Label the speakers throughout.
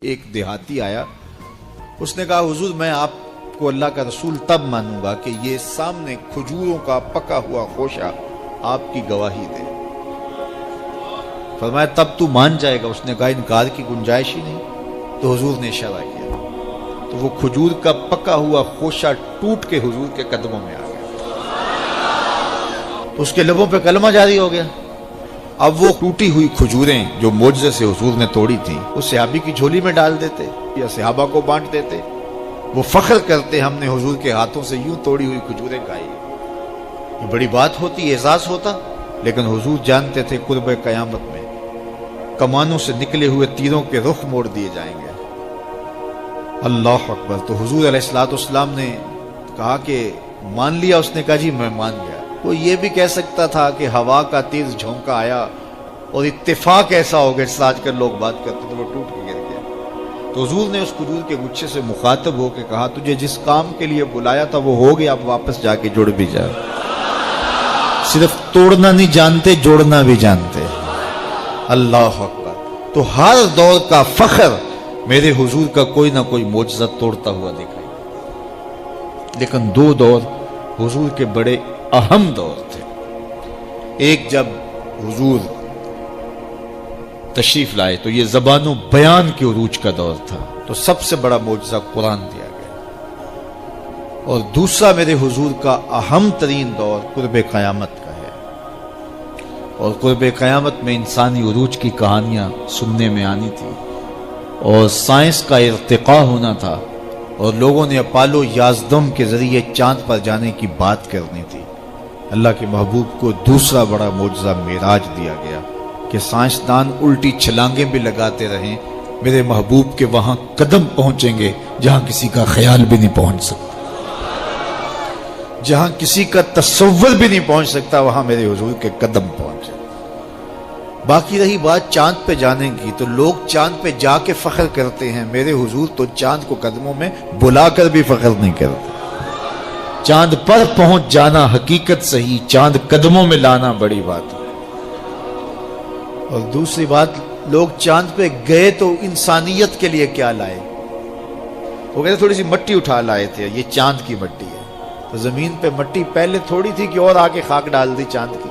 Speaker 1: ایک دیہاتی آیا، اس نے کہا حضور میں آپ کو اللہ کا رسول تب مانوں گا کہ یہ سامنے کھجوروں کا پکا ہوا خوشہ آپ کی گواہی دے۔ فرمایا تب تو مان جائے گا؟ اس نے کہا انکار کی گنجائش ہی نہیں۔ تو حضور نے اشارہ کیا تو وہ کھجور کا پکا ہوا خوشہ ٹوٹ کے حضور کے قدموں میں آ گیا، تو اس کے لبوں پہ کلمہ جاری ہو گیا۔ اب وہ ٹوٹی ہوئی کھجوریں جو معجزے سے حضور نے توڑی تھیں اس صحابی کی جھولی میں ڈال دیتے یا صحابہ کو بانٹ دیتے، وہ فخر کرتے ہم نے حضور کے ہاتھوں سے یوں توڑی ہوئی کھجوریں کھائی۔ یہ بڑی بات ہوتی، اعزاز ہوتا، لیکن حضور جانتے تھے قرب قیامت میں کمانوں سے نکلے ہوئے تیروں کے رخ موڑ دیے جائیں گے۔ اللہ اکبر۔ تو حضور علیہ الصلوۃ والسلام نے کہا کہ مان لیا؟ اس نے کہا جی میں مان گیا۔ وہ یہ بھی کہہ سکتا تھا کہ ہوا کا تیز جھونکا آیا اور اتفاق ایسا ہو گیا جس آج کل لوگ بات کرتے تو وہ ٹوٹ کے گر گیا۔ تو حضور نے اس کھجور کے گچھے سے مخاطب ہو کے کہا تجھے جس کام کے لیے بلایا تھا وہ ہو گیا، اب واپس جا کے جڑ بھی جا۔ صرف توڑنا نہیں جانتے، جوڑنا بھی جانتے۔ اللہ اکبر۔ تو ہر دور کا فخر میرے حضور کا کوئی نہ کوئی معجزہ توڑتا ہوا دکھائی، لیکن دو دور حضور کے بڑے اہم دور تھے۔ ایک جب حضور تشریف لائے تو یہ زبان و بیان کے عروج کا دور تھا، تو سب سے بڑا معجزہ قرآن دیا گیا۔ اور دوسرا میرے حضور کا اہم ترین دور قرب قیامت کا ہے، اور قرب قیامت میں انسانی عروج کی کہانیاں سننے میں آنی تھی، اور سائنس کا ارتقاء ہونا تھا، اور لوگوں نے اپالو 11 کے ذریعے چاند پر جانے کی بات کرنی تھی۔ اللہ کے محبوب کو دوسرا بڑا معجزہ معراج دیا گیا کہ سائنسدان الٹی چھلانگیں بھی لگاتے رہیں، میرے محبوب کے وہاں قدم پہنچیں گے جہاں کسی کا خیال بھی نہیں پہنچ سکتا، جہاں کسی کا تصور بھی نہیں پہنچ سکتا، وہاں میرے حضور کے قدم پہنچے۔ باقی رہی بات چاند پہ جانے کی، تو لوگ چاند پہ جا کے فخر کرتے ہیں، میرے حضور تو چاند کو قدموں میں بلا کر بھی فخر نہیں کرتے۔ چاند پر پہنچ جانا حقیقت صحیح، چاند قدموں میں لانا بڑی بات ہے۔ اور دوسری بات، لوگ چاند پہ گئے تو انسانیت کے لیے کیا لائے؟ وہ کہتے تھوڑی سی مٹی اٹھا لائے تھے، یہ چاند کی مٹی ہے۔ تو زمین پہ مٹی پہلے تھوڑی تھی کہ اور آگے خاک ڈال دی چاند کی۔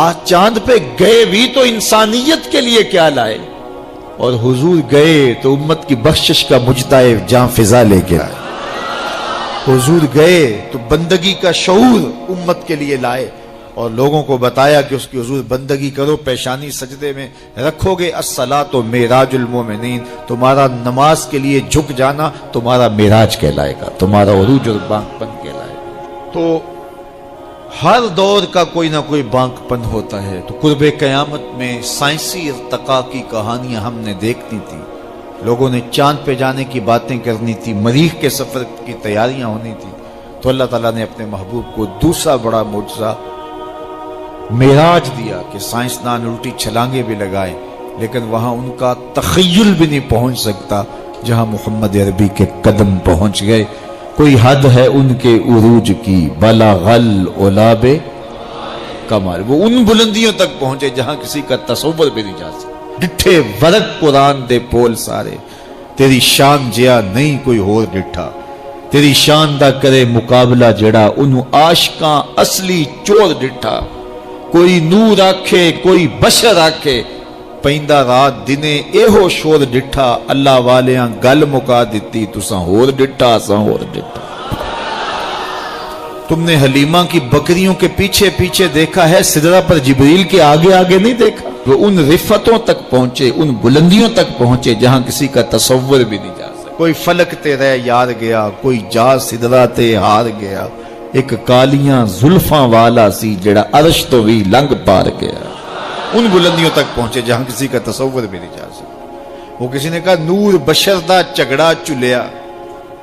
Speaker 1: آج چاند پہ گئے بھی تو انسانیت کے لیے کیا لائے؟ اور حضور گئے تو امت کی بخشش کا مجدہ جاں فضا لے کے آئے۔ حضور گئے تو بندگی کا شعور امت کے لیے لائے، اور لوگوں کو بتایا کہ اس کی حضور بندگی کرو، پیشانی سجدے میں رکھو گے، الصلاۃ معراج المومنین، تمہارا نماز کے لیے جھک جانا تمہارا معراج کہلائے گا، تمہارا عروج اور بانک پن کہلائے گا۔ تو ہر دور کا کوئی نہ کوئی بانک پن ہوتا ہے۔ تو قرب قیامت میں سائنسی ارتقاء کی کہانیاں ہم نے دیکھنی تھی، لوگوں نے چاند پہ جانے کی باتیں کرنی تھی، مریخ کے سفر کی تیاریاں ہونی تھی۔ تو اللہ تعالیٰ نے اپنے محبوب کو دوسرا بڑا معجزہ معراج دیا کہ سائنسدان الٹی چھلانگیں بھی لگائیں، لیکن وہاں ان کا تخیل بھی نہیں پہنچ سکتا جہاں محمد عربی کے قدم پہنچ گئے۔ کوئی حد ہے ان کے عروج کی، بلغ العلا کمال، وہ ان بلندیوں تک پہنچے جہاں کسی کا تصور بھی نہیں جا سکتا۔ ڈٹھے ورق قرآن دے پول سارے، تیری شان جیا نہیں کوئی ہور ڈٹھا، تیری شان دا کرے مقابلہ جڑا انہوں عاشقاں اصلی چور ڈٹھا۔ کوئی نور آکھے کوئی بشر آکھے، پیندہ رات دنے ایہو شور ڈٹھا، اللہ والیاں گل مکا دیتی تساں ہور ڈٹھا اساں ہور ڈٹھا۔ تم نے حلیمہ کی بکریوں کے پیچھے پیچھے دیکھا ہے، سدرہ پر جبریل کے آگے آگے نہیں دیکھا۔ وہ ان رفتوں تک پہنچے، ان بلندیوں تک پہنچے جہاں کسی کا تصور بھی نہیں جا سکتا۔ کوئی فلک تے رہ یار گیا، کوئی جا سدرہ تے ہار گیا، ایک کالیاں زلفاں والا سی جڑا عرش تو بھی لنگ پار گیا۔ ان بلندیوں تک پہنچے جہاں کسی کا تصور بھی نہیں جا سکتا۔ وہ کسی نے کہا نور بشر دا جھگڑا چلیا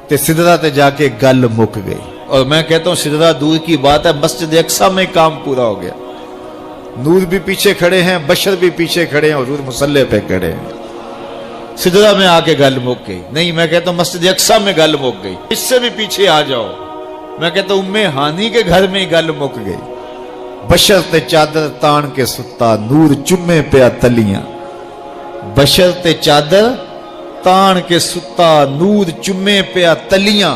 Speaker 1: تے سدرہ تے جا کے گل مک گئی۔ اور میں کہتا ہوں سدرہ دور کی بات ہے، مسجد اقصیٰ میں کام پورا ہو گیا۔ نور بھی پیچھے کھڑے ہیں، بشر بھی پیچھے کھڑے ہیں، حضور مصلی پہ کھڑے ہیں۔ سدرہ میں آ کے گل مک گئی۔ نہیں، میں کہتا ہوں مسجد اقصیٰ میں گل مک گئی، اس سے بھی پیچھے آ جاؤ، میں کہتا ہوں ام ہانی کے گھر میں گل مک گئی۔ بشر تے چادر تان کے ستا، نور چمے پیا تلیاں، بشر تے چادر तान के सुता नूर चुम्मे पिया तलियां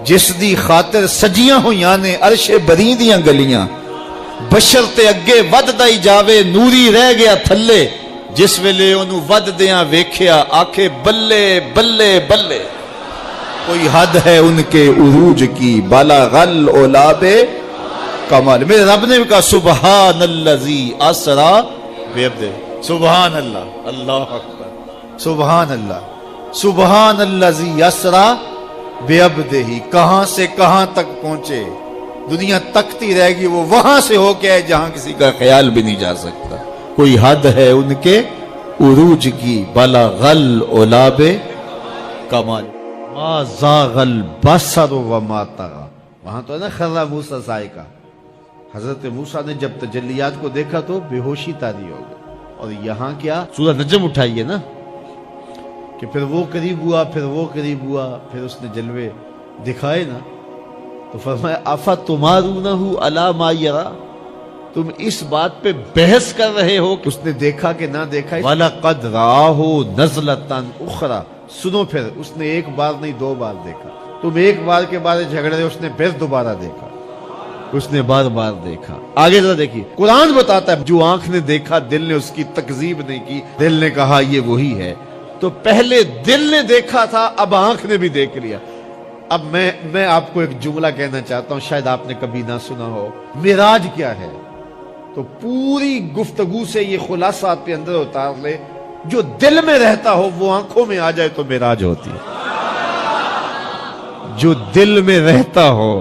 Speaker 1: जिस दी खातिर सजियां होइयां ने अरशे बरी दियां गलियां बशर ते अगे वधदा ही जावे नूरी रह गया थल्ले जिस वेले ओनू वधदियां वेख्या आखे बल्ले बल्ले बल्ले कोई हद है उनके उरूज की बाला गल ओलाबे कमाल। मेरे रब ने भी कहा सुबहान अल्लज़ी असरा बेअब्दे सुबहान अल्लाह अल्लाह अकबर सुबहान अल्लाह सुबहान अल्लज़ी असरा बेअब्दिही। कहां से कहां तक पहुंचे दुनिया तकती रहेगी वो वहां से होके आए जहां किसी का ख्याल भी नहीं जा सकता। कोई हद है उनके उरूज की बाला गल ओलाबे कमाल। मा ज़ागल बसर व मा तगा। वहां तो है ना खर्रा मूसा साइका हजरत मूसा ने जब तजल्लियात को देखा तो बेहोशी तारी हो गई। और यहाँ क्या सूरह नजम उठाइए ना कि फिर वो करीब हुआ फिर वो करीब हुआ फिर उसने जलवे दिखाए ना तो फरमाया आफा तुम्हारू ना हूँ अला मा यरा। तुम इस बात पे बहस कर रहे हो कि उसने देखा कि ना देखा। वाला कद राहो नज़लतन उखरा। सुनो फिर उसने एक बार नहीं दो बार देखा। तुम एक बार के बारे झगड़ रहे उसने फिर दोबारा देखा उसने बार बार देखा। आगे जरा देखिए कुरान बताता है जो आंख ने देखा दिल ने उसकी तकजीब नहीं की। दिल ने कहा ये वही है। तो पहले दिल ने देखा था अब आंख ने भी देख लिया। अब मैं आपको एक जुमला कहना चाहता हूं शायद आपने कभी ना सुना हो। मिराज क्या है तो पूरी गुफ्तगू से ये खुलासा आपके अंदर उतार ले जो दिल में रहता हो वो आंखों में आ जाए तो मिराज होती है। जो दिल में रहता हो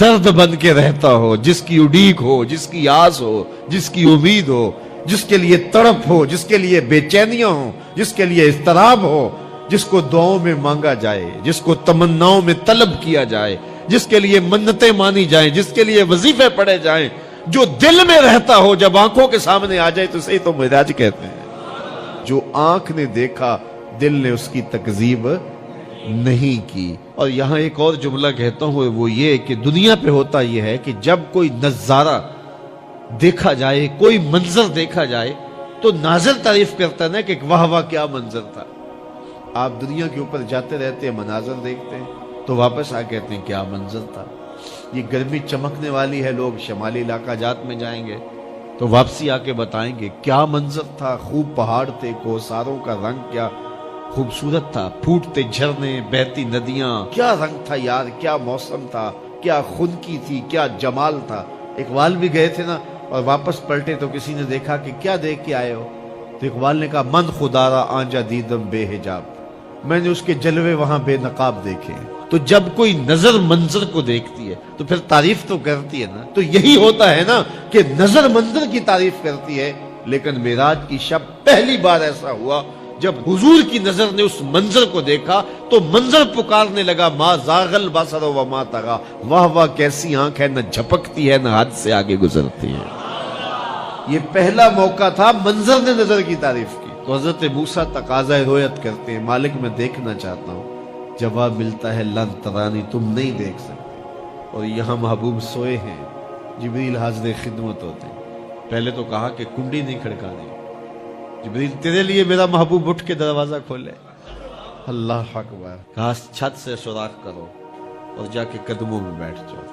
Speaker 1: दर्द बन के रहता हो जिसकी उड़ीक हो जिसकी आस हो जिसकी उम्मीद हो जिसके लिए तड़प हो जिसके लिए बेचैनियां हो जिसके लिए इस्तराब हो जिसको दुआओं में मांगा जाए जिसको तमन्नाओं में तलब किया जाए जिसके लिए मन्नतें मानी जाए जिसके लिए वजीफे पढ़े जाएं जो दिल में रहता हो जब आंखों के सामने आ जाए तो सही तो मिराज कहते हैं। जो आंख ने देखा दिल ने उसकी तकजीब नहीं की। और यहां एक और जुमला कहता हूं वो ये कि दुनिया पे होता यह है कि जब कोई नजारा देखा जाए कोई मंजर देखा जाए तो नाज़िर तारीफ करता है ना कि वाह वाह क्या मंजर था। आप दुनिया के ऊपर जाते रहते हैं मनाजर देखते हैं तो वापस आ कहते हैं क्या मंजर था। ये गर्मी चमकने वाली है लोग शमाली इलाका जात में जाएंगे तो वापसी आके बताएंगे क्या मंजर था। खूब पहाड़ थे कोसारों का रंग क्या खूबसूरत था फूटते झरने बहती नदियां क्या रंग था यार क्या मौसम था क्या खुनकी थी क्या जमाल था। इकबाल भी गए थे ना और वापस पलटे तो किसी ने देखा कि क्या देख के आए हो तो इकबाल ने कहा मन खुदारा आंजा दीदम बेहिजाब। मैंने उसके जलवे वहां बेनकाब देखे। तो जब कोई नजर मंजर को देखती है तो फिर तारीफ तो करती है ना। तो यही होता है ना कि नजर मंजर की तारीफ करती है लेकिन मेराज की शब पहली बार ऐसा हुआ जब हुजूर की नजर ने उस मंजर को देखा तो मंजर पुकारने लगा मा जागल बसर व मा तगा। वाह वाह कैसी आंख है न झपकती है न हद से आगे गुजरती है। ये पहला मौका था मंजर ने नजर की तारीफ की। तो हजरत मूसा तकाज़ा रोयत करते हैं मालिक मैं देखना चाहता हूं। जवाब मिलता है लन तरानी तुम नहीं देख सकते। और यहां महबूब सोए हैं जिब्रील हाजिर खिदमत होते हैं। पहले तो कहा कि कुंडी नहीं खड़कानी जिब्रील तेरे लिए मेरा महबूब उठ के दरवाजा खोले। अल्लाह अकबर। कहा छत से सुराख करो और जाके कदमों में बैठ जाओ।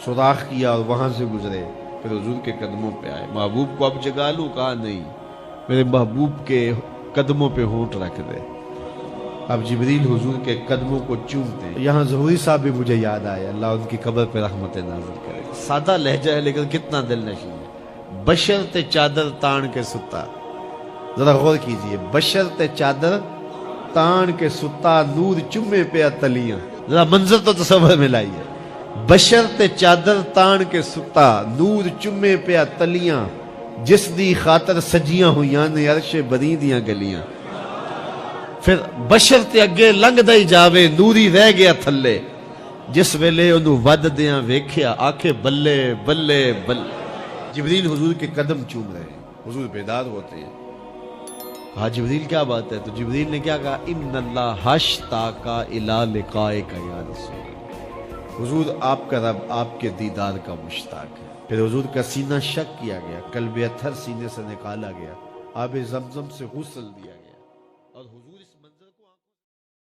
Speaker 1: सुराख किया और वहां से गुजरे फिर हुजूर के कदमों पे आए। महबूब को अब जगा लूं कहा नहीं मेरे महबूब के कदमों पे होंठ रख दे। अब जिब्रील हुजूर के कदमों को चूमते हैं। यहाँ ज़हूरी साहब भी मुझे याद आए अल्लाह उनकी कब्र पे रहमत नाज़िल करे। सादा लहजा है लेकिन कितना दिल नशीं है। बशर ते चादर तान के सुता। जरा गौर कीजिए बशर ते चादर तान के सुता नूर चुम्मे पे तलियां। जरा मंजर तो तस्वर में लाइए। बशर ते चादर तान के सुता नूर चुम्मे पे तलियां जिस दी खातर सजियां हुईयां ने अरशे बरी दियां गलियां। फिर बशर ते अगे लंघदा ही जावे नूरी रह गया थल्ले जिस वेले ओनू वधदियां वेख्या आखे बल्ले बल्ले बल्ले। जिब्रील हुजूर के कदम चूम रहे हैं। हुजूर बेदार होते हैं। कहा जिब्रील क्या बात है तो जिब्रील ने क्या कहा इन्नल्लाह हश्ताका इला लिकाएका या रसूल। हुजूर आपका रब आपके दीदार का मुश्ताक है। फिर हुजूर का सीना शक किया गया कल्ब अथर सीने से निकाला गया आब ज़मज़म से गुस्ल दिया गया और हुजूर اس منظر کو آنکھوں